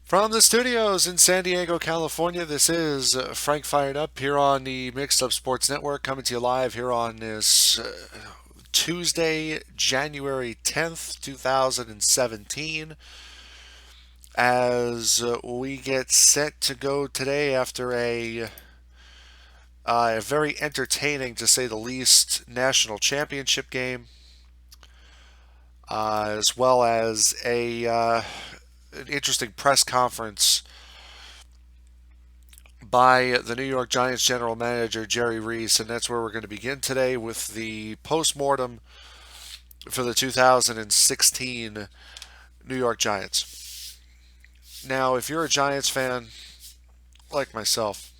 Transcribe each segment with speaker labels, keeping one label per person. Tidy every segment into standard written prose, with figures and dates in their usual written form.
Speaker 1: From the studios in San Diego, California, this is Frank Fired Up here on the Mixed Up Sports Network, coming to you live here on this Tuesday, January 10th, 2017, as we get set to go today after a very entertaining, to say the least, national championship game, as well as an interesting press conference by the New York Giants general manager Jerry Reese, and that's where we're going to begin today with the post-mortem for the 2016 New York Giants. Now, if you're a Giants fan like myself,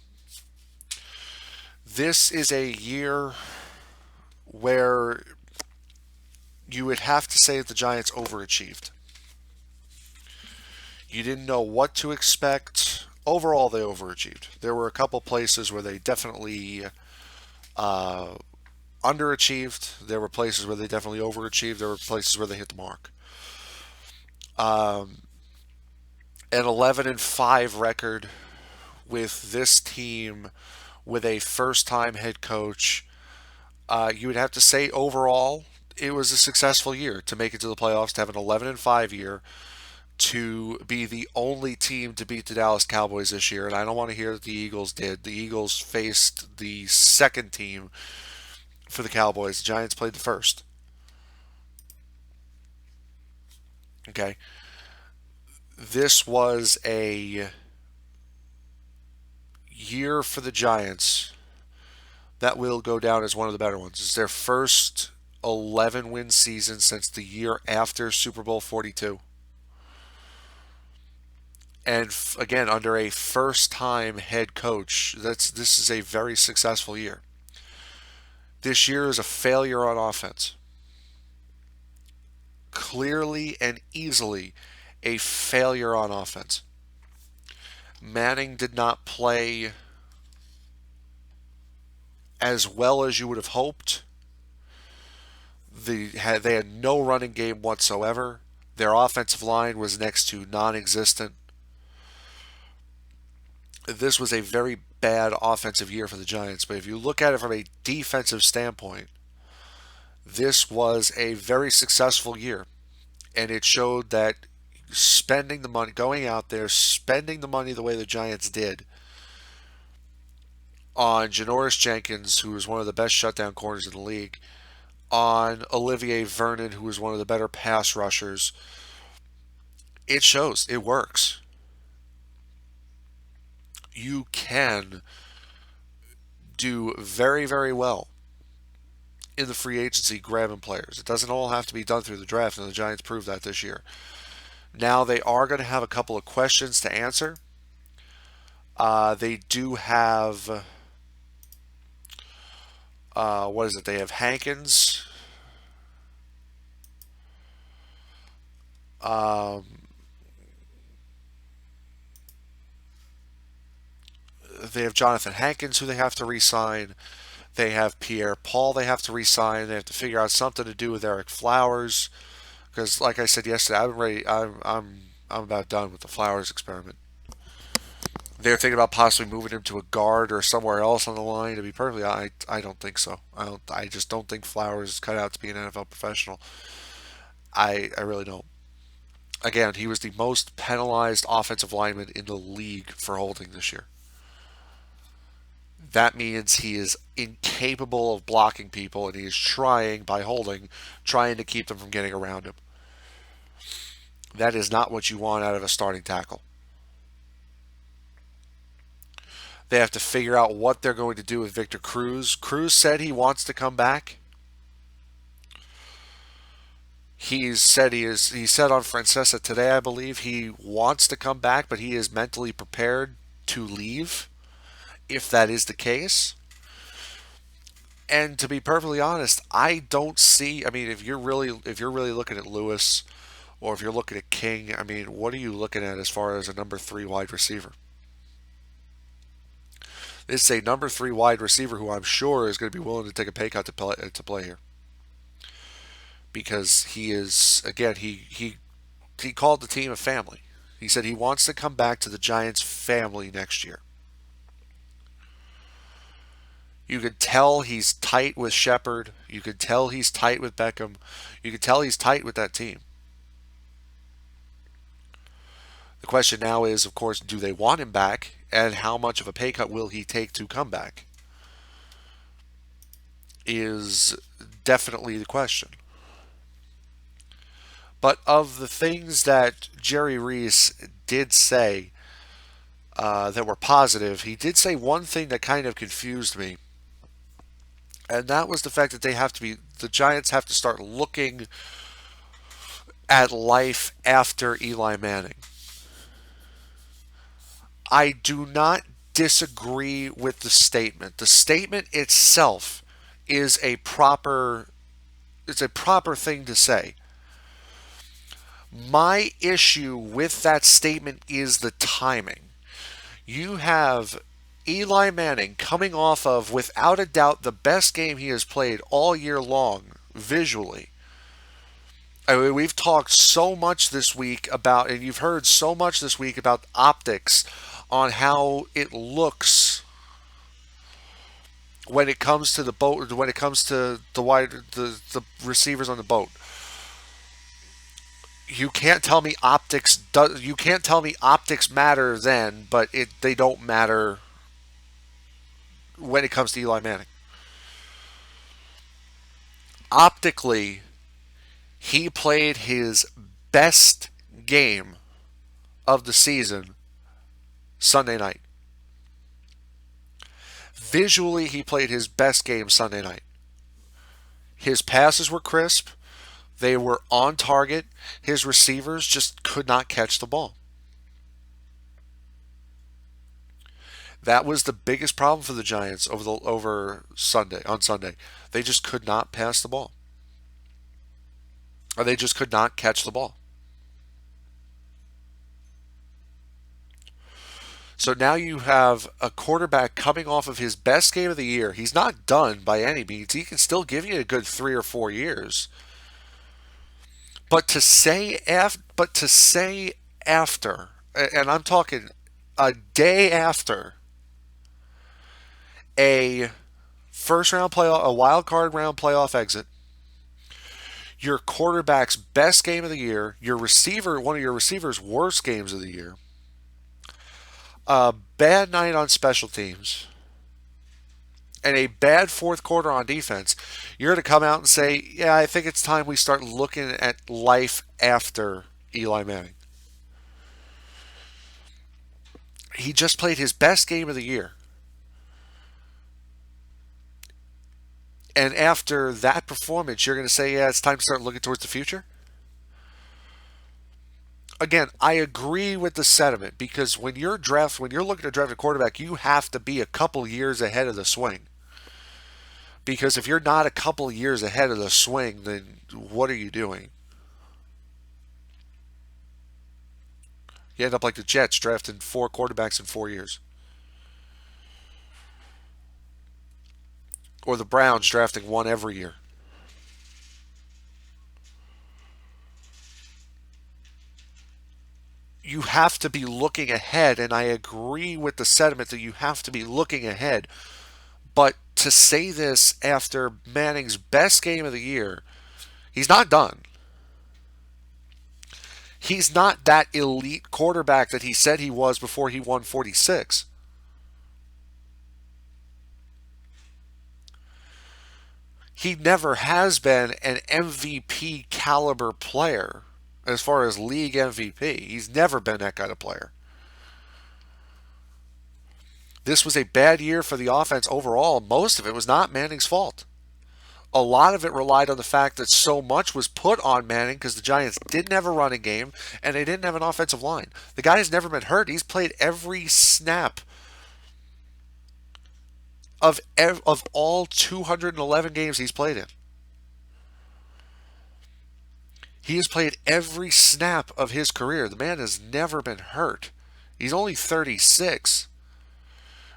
Speaker 1: this is a year where you would have to say that the Giants overachieved. You didn't know what to expect. Overall, they overachieved. There were a couple places where they definitely uh, underachieved. There were places where they definitely overachieved. There were places where they hit the mark. Um, an 11-5 record with this team, with a first-time head coach. You would have to say overall it was a successful year to make it to the playoffs, to have an 11-5 year, to be the only team to beat the Dallas Cowboys this year. And I don't want to hear that the Eagles did. The Eagles faced the second team for the Cowboys. The Giants played the first. Okay. This was a year for the Giants that will go down as one of the better ones. It's their first 11 win season since the year after Super Bowl 42. And again, under a first time head coach, this is a very successful year. This year is a failure on offense. Clearly and easily a failure on offense. Manning did not play as well as you would have hoped. They had no running game whatsoever. Their offensive line was next to non existent. This was a very bad offensive year for the Giants, but if you look at it from a defensive standpoint, this was a very successful year. And it showed that spending the money, going out there, spending the money the way the Giants did on Janoris Jenkins, who was one of the best shutdown corners in the league, on Olivier Vernon, who was one of the better pass rushers, it shows. It works. You can do very, very well in the free agency grabbing players. It doesn't all have to be done through the draft, and the Giants proved that this year. Now they are going to have a couple of questions to answer. They do have, what is it? They have Hankins. Um, they have Jonathan Hankins, who they have to re-sign. They have Pierre Paul they have to re-sign. They have to figure out something to do with Eric Flowers, because, like I said yesterday, I'm ready. I'm about done with the Flowers experiment. They're thinking about possibly moving him to a guard or somewhere else on the line. To be perfectly, I don't think so. I just don't think Flowers is cut out to be an NFL professional. I really don't. Again, he was the most penalized offensive lineman in the league for holding this year. That means he is incapable of blocking people, and he is trying, by holding, trying to keep them from getting around him. That is not what you want out of a starting tackle. They have to figure out what they're going to do with Victor Cruz. Cruz said he wants to come back. He said on Francesa today, I believe, he wants to come back, but he is mentally prepared to leave if that is the case. And to be perfectly honest, I don't see. I mean, if you're really looking at Lewis, or if you're looking at King, I mean, what are you looking at as far as a number three wide receiver? This is a number three wide receiver who I'm sure is going to be willing to take a pay cut to play here, because he is, again, he called the team a family. He said he wants to come back to the Giants family next year. You could tell he's tight with Shepard. You could tell he's tight with Beckham. You could tell he's tight with that team. The question now is, of course, do they want him back? And how much of a pay cut will he take to come back? Is definitely the question. But of the things that Jerry Reese did say that were positive, he did say one thing that kind of confused me. And that was the fact that the Giants have to start looking at life after Eli Manning. I do not disagree with the statement. The statement itself is a proper thing to say. My issue with that statement is the timing. You have Eli Manning coming off of, without a doubt, the best game he has played all year long visually. I mean, we've talked so much this week about, and you've heard so much this week about optics on how it looks when it comes to the boat, when it comes to the receivers on the boat. You can't tell me optics matter then, but they don't matter when it comes to Eli Manning. Optically, he played his best game of the season Sunday night. Visually, he played his best game Sunday night. His passes were crisp. They were on target. His receivers just could not catch the ball. That was the biggest problem for the Giants over Sunday. On Sunday, they just could not pass the ball, or they just could not catch the ball. So now you have a quarterback coming off of his best game of the year. He's not done by any means. He can still give you a good 3 or 4 years. But to say after, and I'm talking a day after a first round playoff, a wild card round playoff exit, your quarterback's best game of the year, one of your receivers' worst games of the year, a bad night on special teams, and a bad fourth quarter on defense, you're going to come out and say, yeah, I think it's time we start looking at life after Eli Manning. He just played his best game of the year. And after that performance, you're going to say, yeah, it's time to start looking towards the future? Again, I agree with the sentiment, because when you're looking to draft a quarterback, you have to be a couple years ahead of the swing. Because if you're not a couple years ahead of the swing, then what are you doing? You end up like the Jets, drafting 4 quarterbacks in 4 years. Or the Browns drafting one every year. You have to be looking ahead, and I agree with the sentiment that you have to be looking ahead. But to say this after Manning's best game of the year, he's not done. He's not that elite quarterback that he said he was before he won 46. He never has been an MVP caliber player as far as league MVP. He's never been that kind of player. This was a bad year for the offense overall. Most of it was not Manning's fault. A lot of it relied on the fact that so much was put on Manning because the Giants didn't have a running game and they didn't have an offensive line. The guy has never been hurt. He's played every snap of all 211 games he's played in. He has played every snap of his career. The man has never been hurt. He's only 36.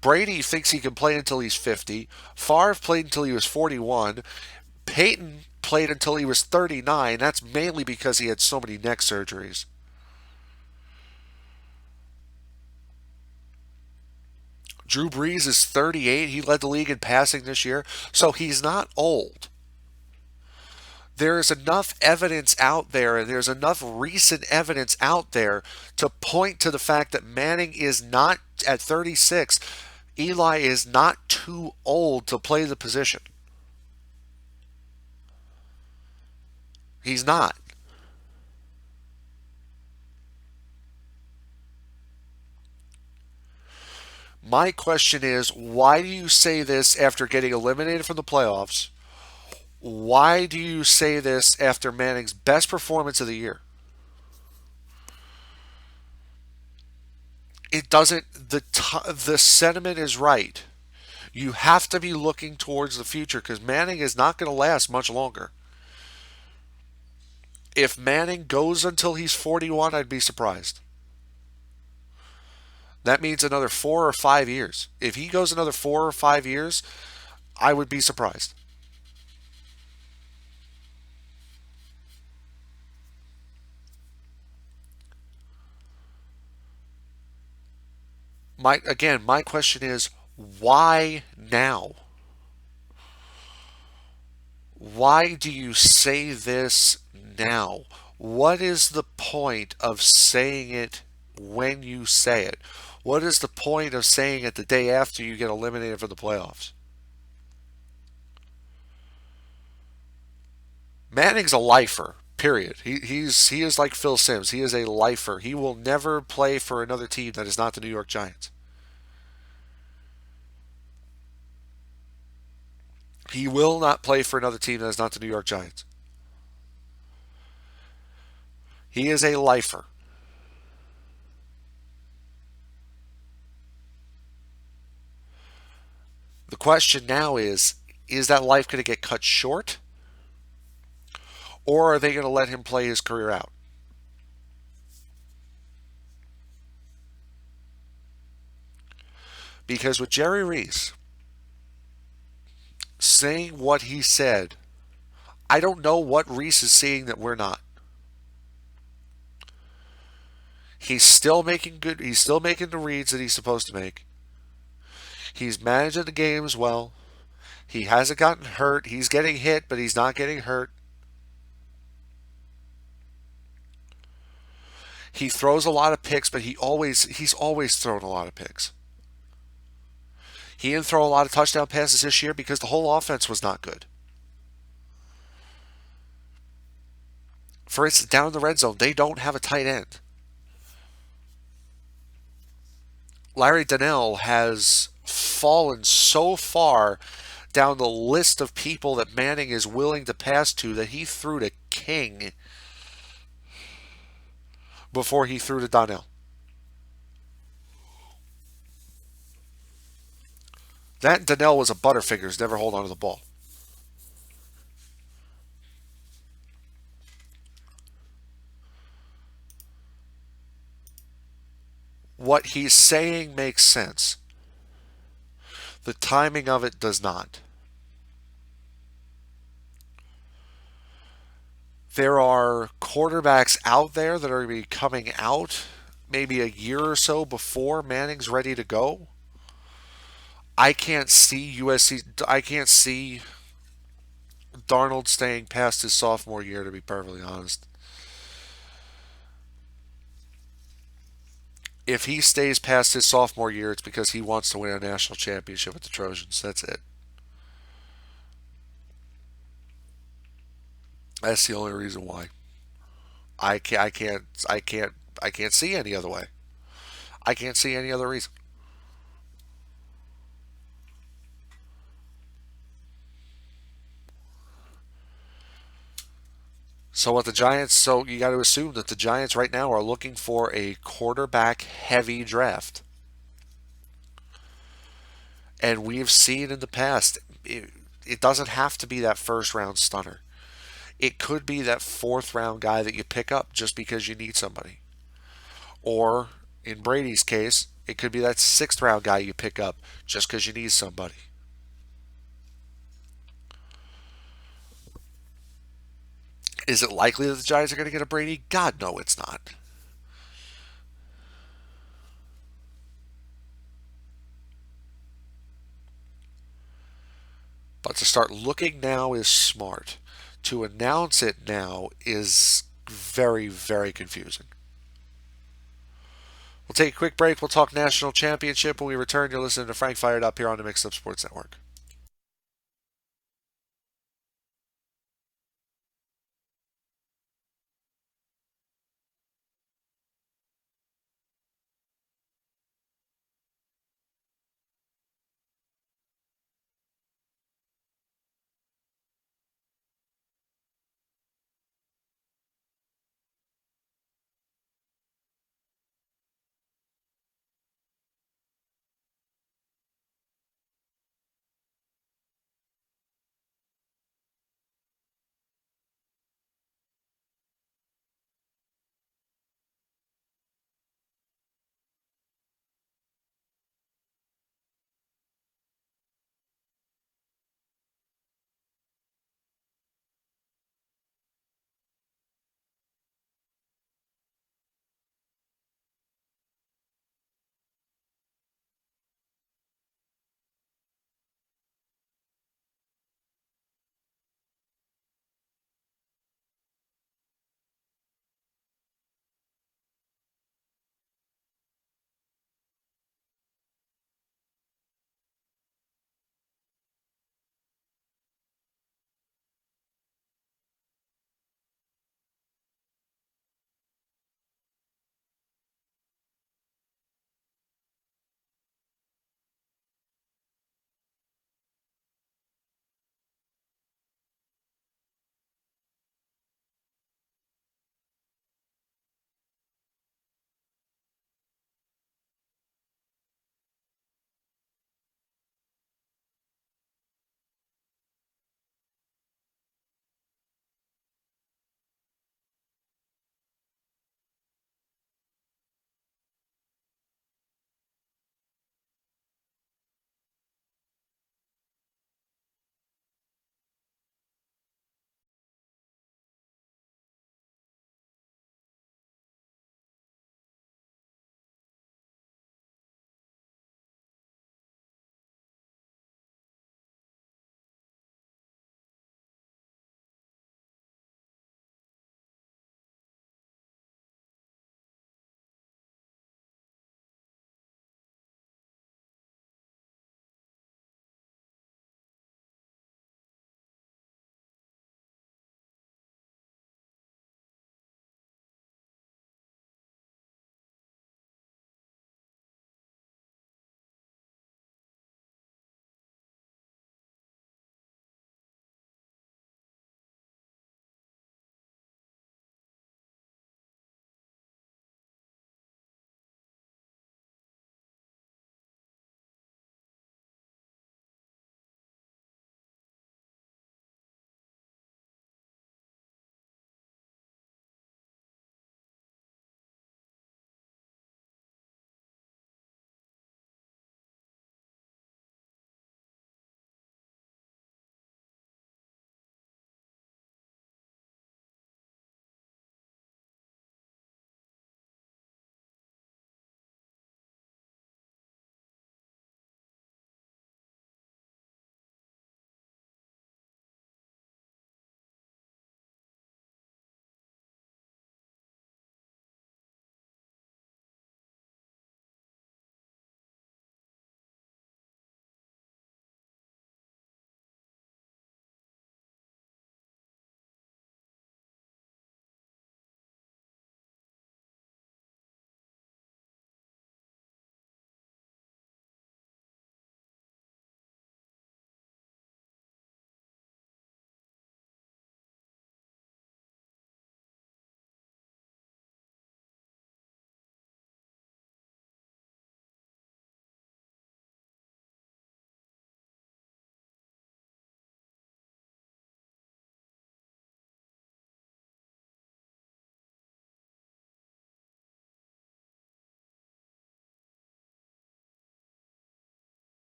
Speaker 1: Brady thinks he can play until he's 50. Favre played until he was 41. Peyton played until he was 39. That's mainly because he had so many neck surgeries. Drew Brees is 38. He led the league in passing this year, so he's not old. There is enough evidence out there, and there's enough recent evidence out there to point to the fact that Manning is not at 36. Eli is not too old to play the position. He's not. My question is, why do you say this after getting eliminated from the playoffs? Why do you say this after Manning's best performance of the year? It doesn't. The sentiment is right. You have to be looking towards the future because Manning is not going to last much longer. If Manning goes until he's 41, I'd be surprised. That means another 4 or 5 years. If he goes another 4 or 5 years, I would be surprised. My question is, why now? Why do you say this now? What is the point of saying it when you say it? What is the point of saying it the day after you get eliminated from the playoffs? Manning's a lifer, period. He is like Phil Simms. He is a lifer. He will never play for another team that is not the New York Giants. He will not play for another team that is not the New York Giants. He is a lifer. The question now is that life going to get cut short? Or are they going to let him play his career out? Because with Jerry Reese saying what he said, I don't know what Reese is seeing that we're not. He's still making the reads that he's supposed to make. He's managing the games well. He hasn't gotten hurt. He's getting hit, but he's not getting hurt. He throws a lot of picks, but he's always thrown a lot of picks. He didn't throw a lot of touchdown passes this year because the whole offense was not good. For instance, down in the red zone, they don't have a tight end. Larry Donnell has fallen so far down the list of people that Manning is willing to pass to that he threw to King before he threw to Donnell. That Donnell was a butterfingers, never hold on to the ball. What he's saying makes sense. The timing of it does not. There are quarterbacks out there that are going to be coming out maybe a year or so before Manning's ready to go. I can't see USC. I can't see Darnold staying past his sophomore year, to be perfectly honest. If he stays past his sophomore year, it's because he wants to win a national championship with the Trojans. That's it. That's the only reason why. I can't see any other way. I can't see any other reason. So you got to assume that the Giants right now are looking for a quarterback heavy draft. And we've seen in the past, it doesn't have to be that first round stunner. It could be that fourth round guy that you pick up just because you need somebody. Or in Brady's case, it could be that sixth round guy you pick up just because you need somebody. Is it likely that the Giants are going to get a Brady? God, no, it's not. To start looking now is smart. To announce it now is very, very confusing. We'll take a quick break. We'll talk national championship when we return. You're listening to Frank Fired Up here on the Mixed Up Sports Network.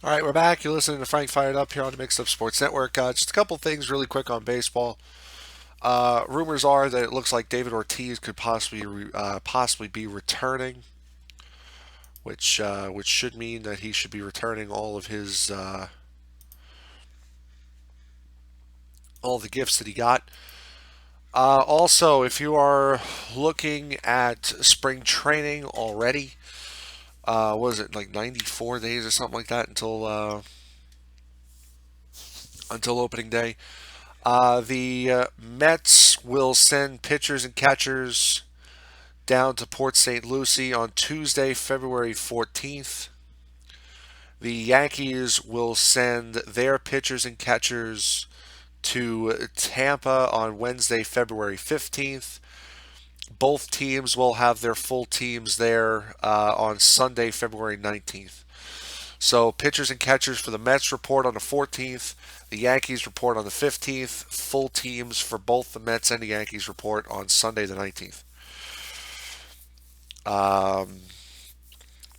Speaker 1: All right, we're back. You're listening to Frank Fired Up here on the Mixed Up Sports Network. Just a couple things really quick on baseball. Rumors are that it looks like David Ortiz could possibly be returning, which should mean that he should be returning all the gifts that he got. Also, if you are looking at spring training already, what is it, like 94 days or something like that until opening day? The Mets will send pitchers and catchers down to Port St. Lucie on Tuesday, February 14th. The Yankees will send their pitchers and catchers to Tampa on Wednesday, February 15th. Both teams will have their full teams there on Sunday, February 19th. So, pitchers and catchers for the Mets report on the 14th. The Yankees report on the 15th. Full teams for both the Mets and the Yankees report on Sunday, the 19th. Um,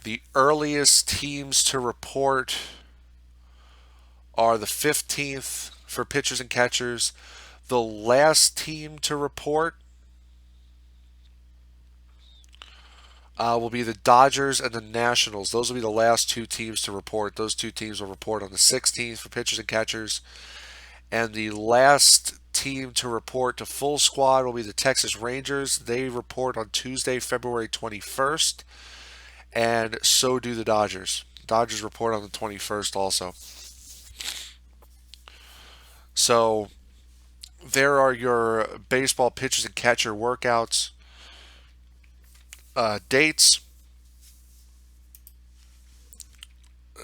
Speaker 1: the earliest teams to report are the 15th for pitchers and catchers. The last team to report will be the Dodgers and the Nationals. Those will be the last two teams to report. Those two teams will report on the 16th for pitchers and catchers. And the last team to report to full squad will be the Texas Rangers. They report on Tuesday, February 21st. And so do the Dodgers. Dodgers report on the 21st also. So there are your baseball pitchers and catcher workouts. Dates,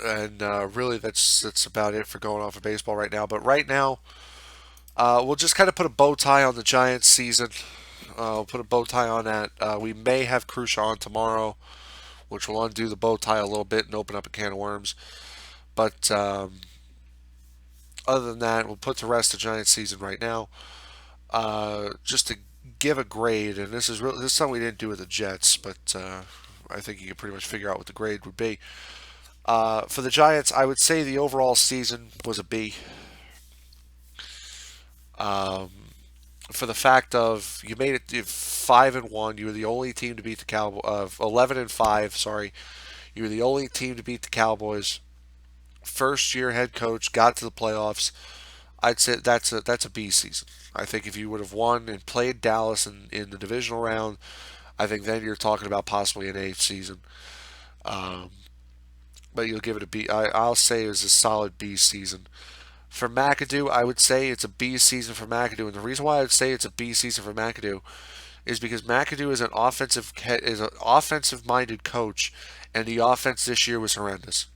Speaker 1: and really that's about it for going off of baseball right now. But right now, we'll just kind of put a bow tie on the Giants season. We'll put a bow tie on that. We may have Crucia on tomorrow, which will undo the bow tie a little bit and open up a can of worms. But other than that, we'll put to rest the Giants season right now. Just to give a grade, and this is something we didn't do with the Jets, but I think you can pretty much figure out what the grade would be. For the Giants, I would say the overall season was a B. Um, for the fact of you made it 5-1, you were the only team to beat the Cowboys. 11-5, sorry, you were the only team to beat the Cowboys. First year head coach got to the playoffs. I'd say that's a B season. I think if you would have won and played Dallas in the divisional round, I think then you're talking about possibly an A season. Um, but you'll give it a B. I'll say it was a solid B season. For McAdoo, I would say it's a B season for McAdoo, and the reason why I would say it's a B season for McAdoo is because McAdoo is an offensive minded coach, and the offense this year was horrendous.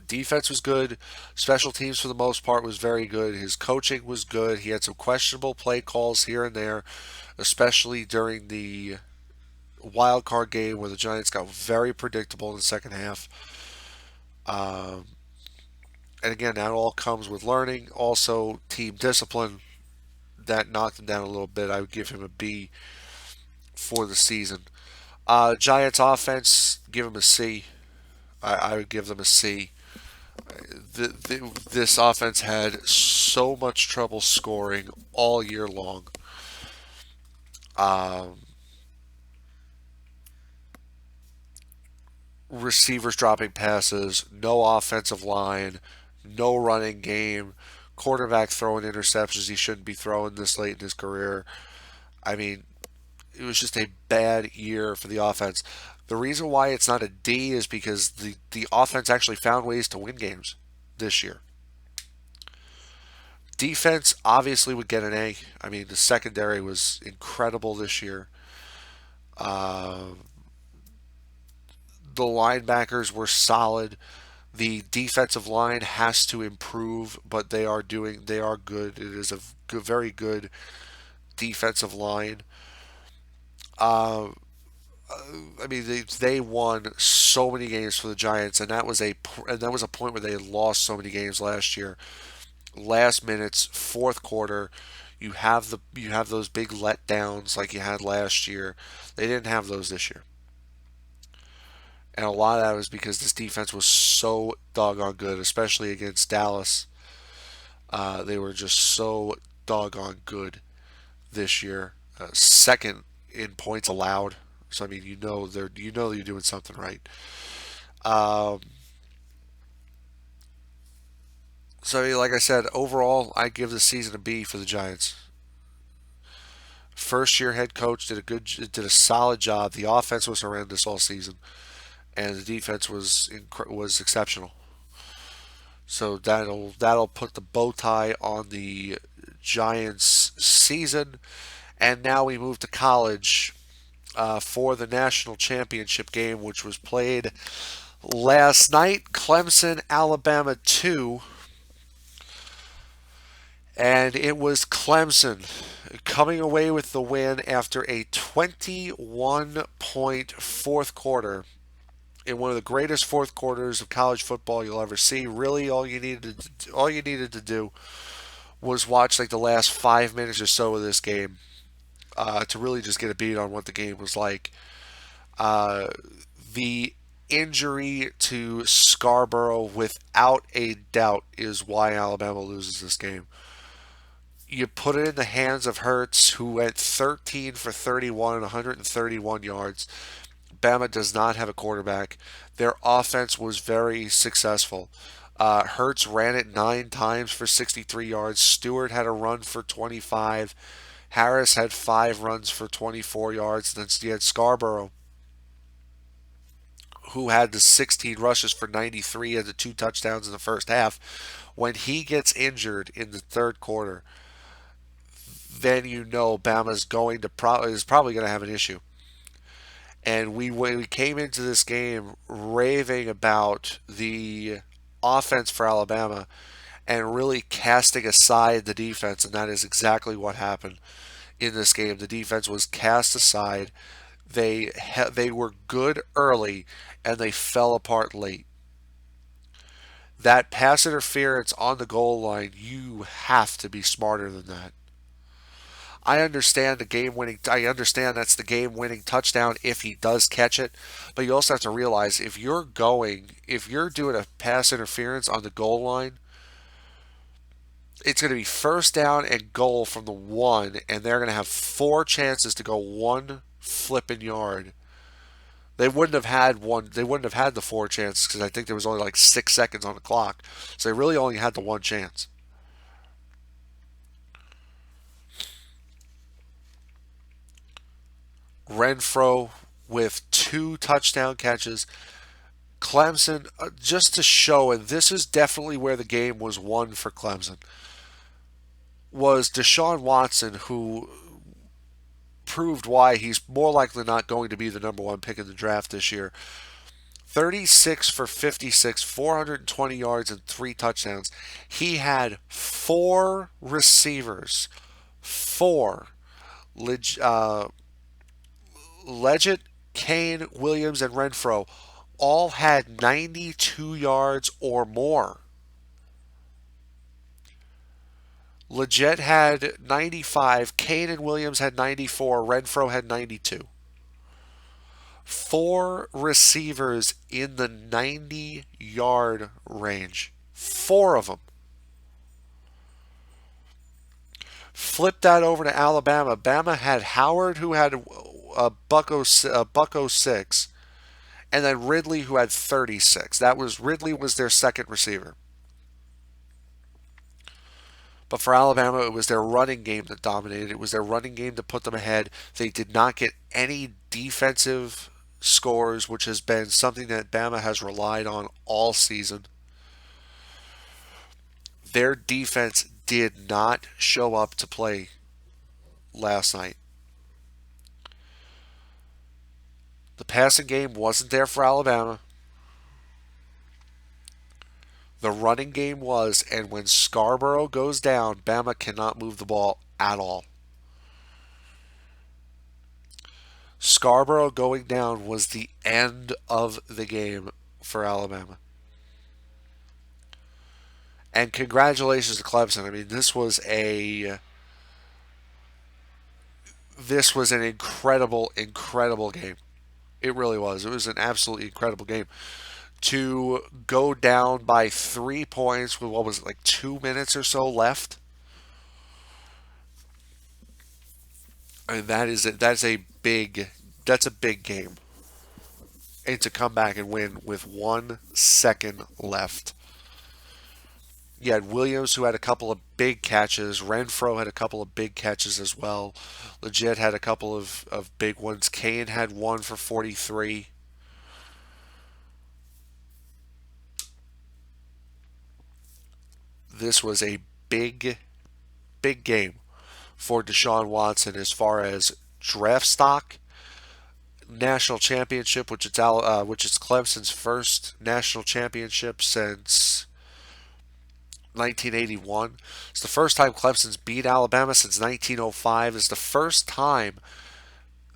Speaker 1: Defense was good. Special teams for the most part was very good. His coaching was good. He had some questionable play calls here and there, especially during the wild card game where the Giants got very predictable in the second half. Um, and again, that all comes with learning. Also, team discipline that knocked him down a little bit. I would give him a B for the season. Giants offense, give him a C. I would give them a C. This offense had so much trouble scoring all year long. Um, Receivers dropping passes, no offensive line, no running game, quarterback throwing interceptions he shouldn't be throwing this late in his career. I mean, it was just a bad year for the offense. The reason why it's not a D is because the offense actually found ways to win games this year. Defense obviously would get an A. I mean, the secondary was incredible this year. Uh, the linebackers were solid. The defensive line has to improve, but they are good. It is a good, very good defensive line. Uh, I mean, they won so many games for the Giants, and that was a point where they had lost so many games last year. Last minutes, fourth quarter, you have those big letdowns like you had last year. They didn't have those this year, and a lot of that was because this defense was so doggone good, especially against Dallas. They were just so doggone good this year. Second in points allowed. So I mean, you know you're doing something right. Um, so I mean, like I said, overall, I give the season a B for the Giants. First year head coach did a solid job. The offense was horrendous all season, and the defense was exceptional. So that'll put the bow tie on the Giants season. And now we move to college for the national championship game, which was played last night. Clemson, Alabama 2. And it was Clemson coming away with the win after a 21-point fourth quarter in one of the greatest fourth quarters of college football you'll ever see. Really, all you needed to do was watch like the last 5 minutes or so of this game to really just get a beat on what the game was like. Uh, the injury to Scarborough, without a doubt, is why Alabama loses this game. You put it in the hands of Hurts, who went 13 for 31 and 131 yards. Bama does not have a quarterback. Their offense was very successful. Hurts ran it 9 times for 63 yards. Stewart had a run for 25. Harris had 5 runs for 24 yards. And then you had Scarborough, who had the 16 rushes for 93 and the 2 touchdowns in the first half. When he gets injured in the third quarter, then you know Bama's is probably going to have an issue. And we came into this game raving about the offense for Alabama and really casting aside the defense, and that is exactly what happened in this game. The defense was cast aside. They were good early, and they fell apart late. That pass interference on the goal line, you have to be smarter than that. I understand I understand that's the game winning touchdown if he does catch it, but you also have to realize if you're doing a pass interference on the goal line, it's going to be first down and goal from the 1, and they're going to have 4 chances to go 1 flipping yard. They wouldn't have had the 4 chances because I think there was only like 6 seconds on the clock. So they really only had the 1 chance. Renfro with 2 touchdown catches. Clemson, just to show, and this is definitely where the game was won for Clemson, was Deshaun Watson, who proved why he's more likely not going to be the number 1 pick in the draft this year. 36 for 56, 420 yards, and 3 touchdowns. He had 4 receivers. Four. Leggett, Kane, Williams, and Renfro all had 92 yards or more. Leggett had 95, Kane and Williams had 94, Renfro had 92. 4 receivers in the 90-yard range. 4 of them. Flip that over to Alabama. Bama had Howard, who had a bucko 6, and then Ridley, who had 36. Ridley was their second receiver. But for Alabama, it was their running game that dominated. It was their running game that put them ahead. They did not get any defensive scores, which has been something that Bama has relied on all season. Their defense did not show up to play last night. The passing game wasn't there for Alabama. The running game was, and when Scarborough goes down, Bama cannot move the ball at all. Scarborough going down was the end of the game for Alabama. And congratulations to Clemson. I mean, this was an incredible, incredible game. It really was. It was an absolutely incredible game. To go down by 3 points with what was it, like 2 minutes or so left, And that's a big game. And to come back and win with 1 second left. You had Williams, who had a couple of big catches. Renfro had a couple of big catches as well. Legit had a couple of big ones. Kane had one for 43. This was a big, big game for Deshaun Watson as far as draft stock, national championship, which is Clemson's first national championship since 1981. It's the first time Clemson's beat Alabama since 1905. It's the first time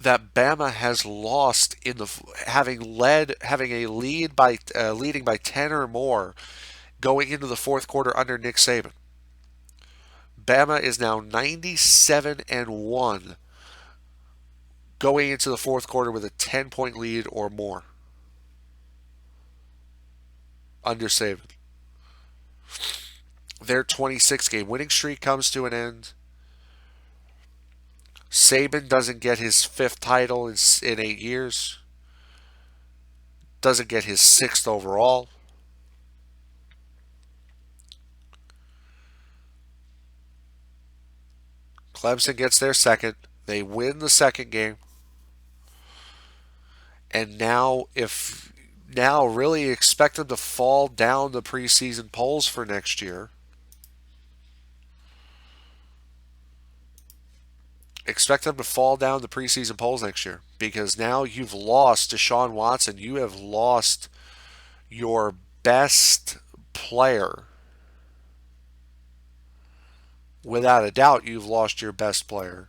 Speaker 1: that Bama has lost in the having a lead by leading by 10 or more going into the fourth quarter under Nick Saban. Bama is now 97-1 going into the fourth quarter with a 10-point lead or more under Saban. Their 26-game winning streak comes to an end. Saban doesn't get his fifth title in 8 years. Doesn't get his sixth overall. Clemson gets their second. They win the second game. And now really expect them to fall down the preseason polls for next year. Expect them to fall down the preseason polls next year because now you've lost Deshaun Watson. You have lost your best player. Without a doubt, you've lost your best player.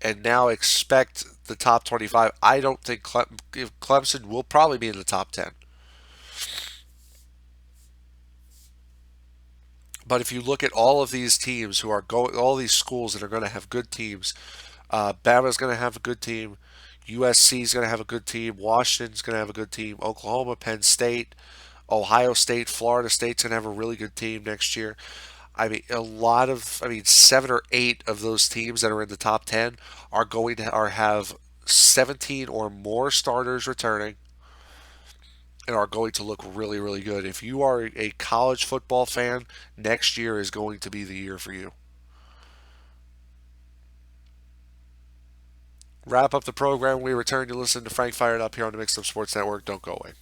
Speaker 1: And now expect the top 25. I don't think Clemson will probably be in the top 10. But if you look at all of these teams who are going, all these schools that are going to have good teams, Bama's going to have a good team. USC is going to have a good team. Washington's going to have a good team. Oklahoma, Penn State, Ohio State, Florida State's going to have a really good team next year. I mean, 7 or 8 of those teams that are in the top 10 are going to are have 17 or more starters returning and are going to look really, really good. If you are a college football fan, next year is going to be the year for you. Wrap up the program. We return to listen to Frank Fired Up here on the Mixed Up Sports Network. Don't go away.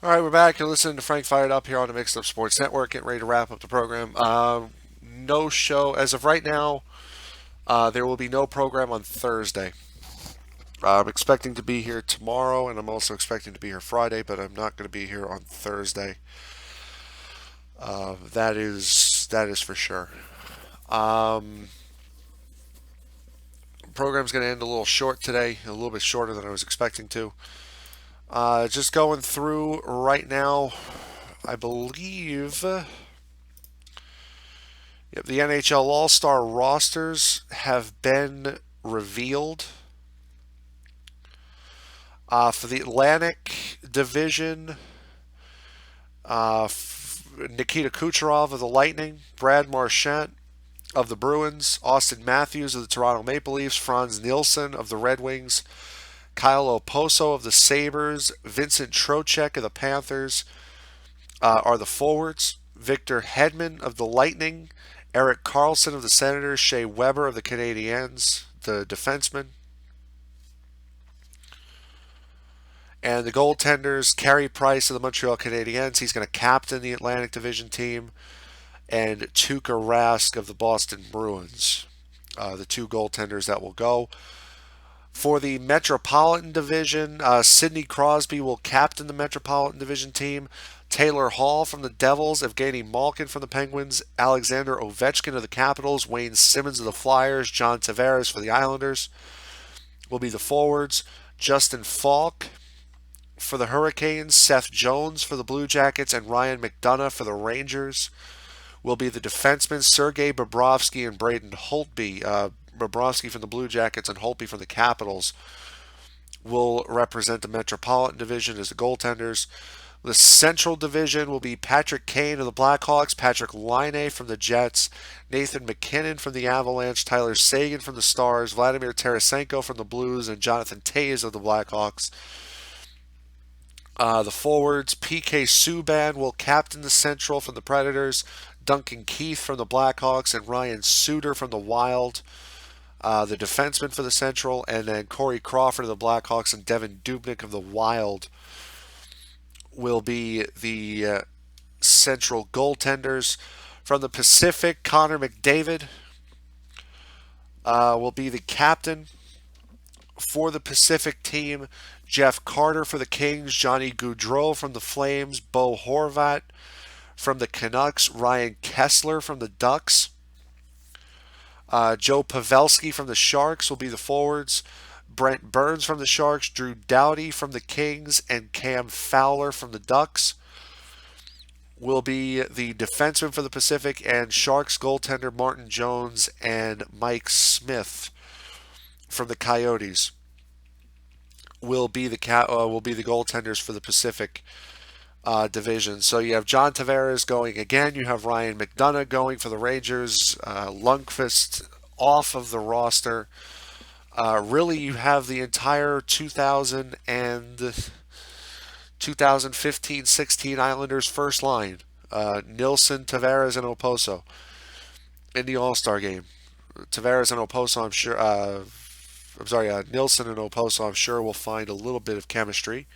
Speaker 1: All right, we're back. You're listening to Frank Fired Up here on the Mixed Up Sports Network. Getting ready to wrap up the program. No show as of right now. There will be no program on Thursday. I'm expecting to be here tomorrow, and I'm also expecting to be here Friday, but I'm not going to be here on Thursday. That is for sure. Um, Program's going to end a little short today, a little bit shorter than I was expecting to. Just going through right now. I believe yep, the NHL All-Star rosters have been revealed. For the Atlantic Division, Nikita Kucherov of the Lightning, Brad Marchand of the Bruins, Austin Matthews of the Toronto Maple Leafs, Franz Nielsen of the Red Wings, Kyle Oposo of the Sabres, Vincent Trocheck of the Panthers are the forwards, Victor Hedman of the Lightning, Erik Karlsson of the Senators, Shea Weber of the Canadiens, the defenseman, and the goaltenders, Carey Price of the Montreal Canadiens. He's going to captain the Atlantic Division team, and Tuukka Rask of the Boston Bruins. The two goaltenders that will go. For the Metropolitan Division, Sidney Crosby will captain the Metropolitan Division team. Taylor Hall from the Devils, Evgeny Malkin from the Penguins, Alexander Ovechkin of the Capitals, Wayne Simmons of the Flyers, John Tavares for the Islanders will be the forwards. Justin Falk for the Hurricanes, Seth Jones for the Blue Jackets, and Ryan McDonough for the Rangers will be the defensemen. Sergei Bobrovsky and Braden Holtby. Bobrovsky from the Blue Jackets and Holtby from the Capitals will represent the Metropolitan Division as the goaltenders. The Central Division will be Patrick Kane of the Blackhawks, Patrick Laine from the Jets, Nathan MacKinnon from the Avalanche, Tyler Seguin from the Stars, Vladimir Tarasenko from the Blues, and Jonathan Toews of the Blackhawks. The forwards, PK Subban will captain the Central from the Predators, Duncan Keith from the Blackhawks, and Ryan Suter from the Wild. The defenseman for the Central, and then Corey Crawford of the Blackhawks and Devin Dubnyk of the Wild will be the Central goaltenders. From the Pacific, Connor McDavid will be the captain for the Pacific team. Jeff Carter for the Kings, Johnny Gaudreau from the Flames, Bo Horvat from the Canucks, Ryan Kessler from the Ducks. Joe Pavelski from the Sharks will be the forwards. Brent Burns from the Sharks, Drew Doughty from the Kings, and Cam Fowler from the Ducks will be the defenseman for the Pacific, and Sharks goaltender Martin Jones and Mike Smith from the Coyotes will be the goaltenders for the Pacific division. So you have John Tavares going again. You have Ryan McDonough going for the Rangers. Lundqvist off of the roster. Really, you have the entire 2015-16 Islanders first line. Nilsson, Tavares, and Oposo in the All-Star game. Tavares and Oposo, I'm sure. Nilsson and Oposo, I'm sure, will find a little bit of chemistry.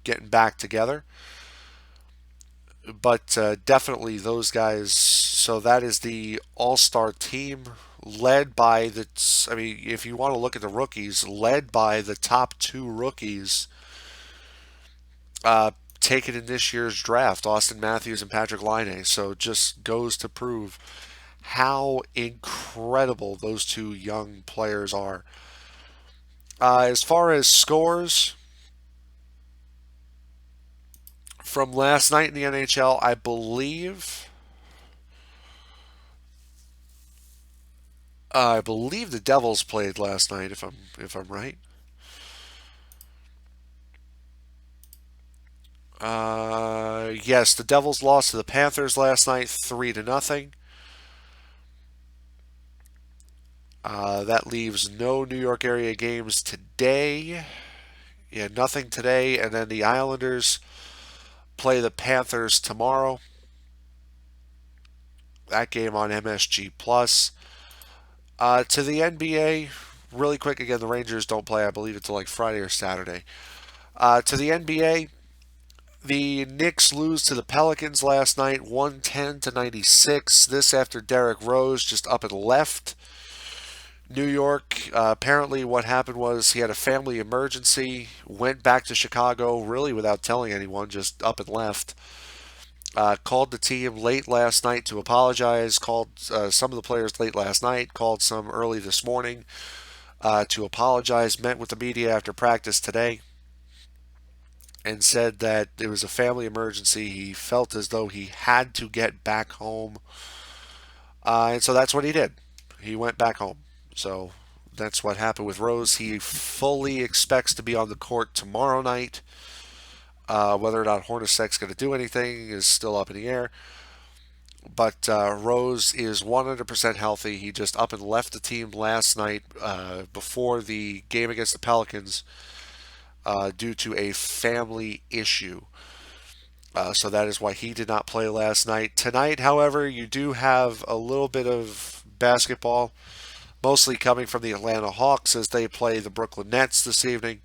Speaker 1: Getting back together. But definitely those guys. So that is the All-Star team led by if you want to look at the rookies, led by the top two rookies taken in this year's draft, Austin Matthews and Patrick Laine. So just goes to prove how incredible those two young players are. As far as scores from last night in the NHL, I believe the Devils played last night, if I'm right. Yes, the Devils lost to the Panthers last night, 3-0. That leaves no New York area games today. Yeah, nothing today, and then the Islanders play the Panthers tomorrow. That game on MSG Plus. To the NBA, really quick again, the Rangers don't play, I believe, until like Friday or Saturday. To the NBA, the Knicks lose to the Pelicans last night, 110 to 96. This after Derrick Rose just up and left New York. Apparently, what happened was he had a family emergency, went back to Chicago, really without telling anyone, just up and left. Called the team late last night to apologize. Called some of the players late last night. Called some early this morning to apologize. Met with the media after practice today and said that it was a family emergency. He felt as though he had to get back home. And so that's what he did. He went back home. So that's what happened with Rose. He fully expects to be on the court tomorrow night. Whether or not Hornacek's going to do anything is still up in the air. But Rose is 100% healthy. He just up and left the team last night before the game against the Pelicans due to a family issue. So that is why he did not play last night. Tonight, however, you do have a little bit of basketball, mostly coming from the Atlanta Hawks as they play the Brooklyn Nets this evening.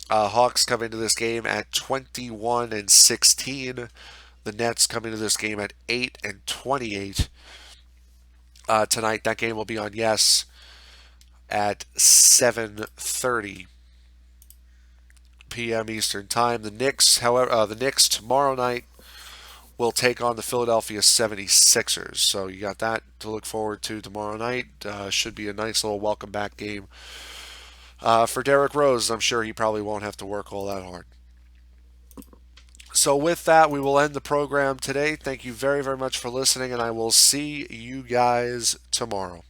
Speaker 1: Hawks come into this game at 21 and 16. The Nets come into this game at 8 and 28. Tonight, that game will be on Yes at 7:30 p.m. Eastern Time. The Knicks, however, the Knicks tomorrow night will take on the Philadelphia 76ers. So you got that to look forward to tomorrow night. Should be a nice little welcome back game for Derrick Rose. I'm sure he probably won't have to work all that hard. So with that, we will end the program today. Thank you very, very much for listening, and I will see you guys tomorrow.